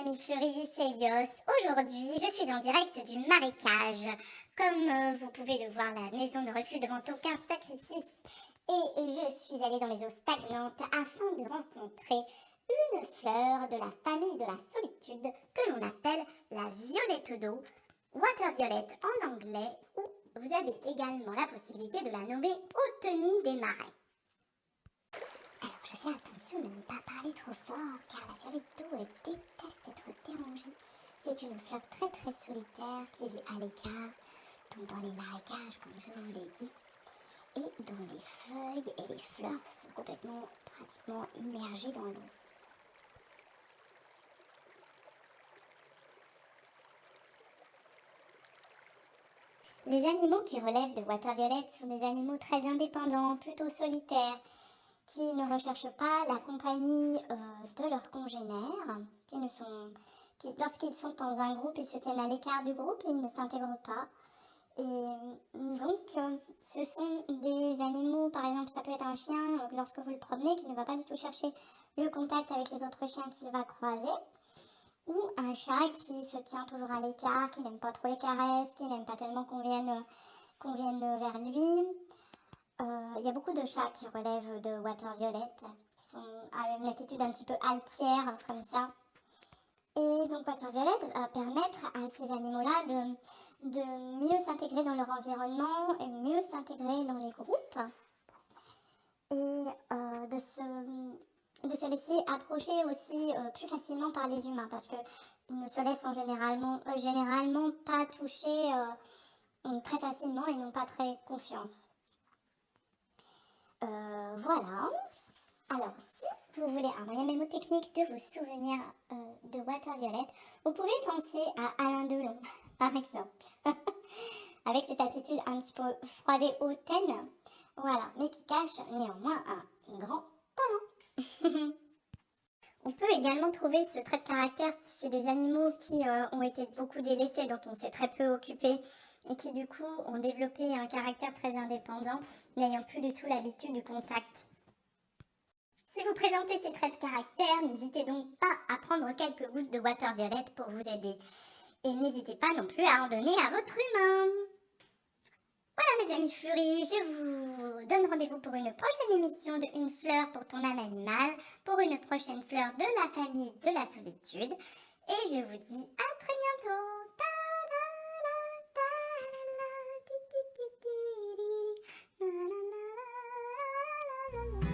amis Fury, c'est Yos. Aujourd'hui, je suis en direct du marécage. Comme vous pouvez le voir, la maison ne recule devant aucun sacrifice. Et je suis allée dans les eaux stagnantes afin de rencontrer une fleur de la famille de la solitude que l'on appelle la violette d'eau, water violet en anglais, ou vous avez également la possibilité de la nommer Automnie des marais. Alors je fais attention de ne pas parler trop fort car la violette d'eau déteste être dérangée. C'est une fleur très solitaire qui vit à l'écart, donc dans les marécages comme je vous l'ai dit, et dont les feuilles et les fleurs sont pratiquement immergées dans l'eau. Les animaux qui relèvent de water violet sont des animaux très indépendants, plutôt solitaires, qui ne recherchent pas la compagnie de leurs congénères, lorsqu'ils sont dans un groupe, ils se tiennent à l'écart du groupe, ils ne s'intègrent pas. Et donc, ce sont des animaux, par exemple, ça peut être un chien, lorsque vous le promenez, qui ne va pas du tout chercher le contact avec les autres chiens qu'il va croiser, ou un chat qui se tient toujours à l'écart, qui n'aime pas trop les caresses, qui n'aime pas tellement qu'on vienne vers lui. Il y a beaucoup de chats qui relèvent de water violet, qui sont à une attitude un petit peu altière, comme ça. Et donc water violet va permettre à ces animaux-là de mieux s'intégrer dans leur environnement et mieux s'intégrer dans les groupes. Et de se laisser approcher aussi plus facilement par les humains, parce qu'ils ne se laissent généralement pas toucher très facilement et n'ont pas très confiance. Voilà. Alors, si vous voulez un moyen mémotechnique de vous souvenir de water violet, vous pouvez penser à Alain Delon, par exemple, avec cette attitude un petit peu froide et hautaine, voilà, mais qui cache néanmoins un grand talent. On peut également trouver ce trait de caractère chez des animaux qui ont été beaucoup délaissés, dont on s'est très peu occupé, et qui du coup ont développé un caractère très indépendant, n'ayant plus du tout l'habitude du contact. Si vous présentez ces traits de caractère, n'hésitez donc pas à prendre quelques gouttes de water violet pour vous aider. Et n'hésitez pas non plus à en donner à votre humain. Voilà mes amis Fury, je vous donne rendez-vous pour une prochaine émission de Une fleur pour ton âme animale, pour une prochaine fleur de la famille de la solitude. Et je vous dis à très bientôt. La la la la la la la la la la la la.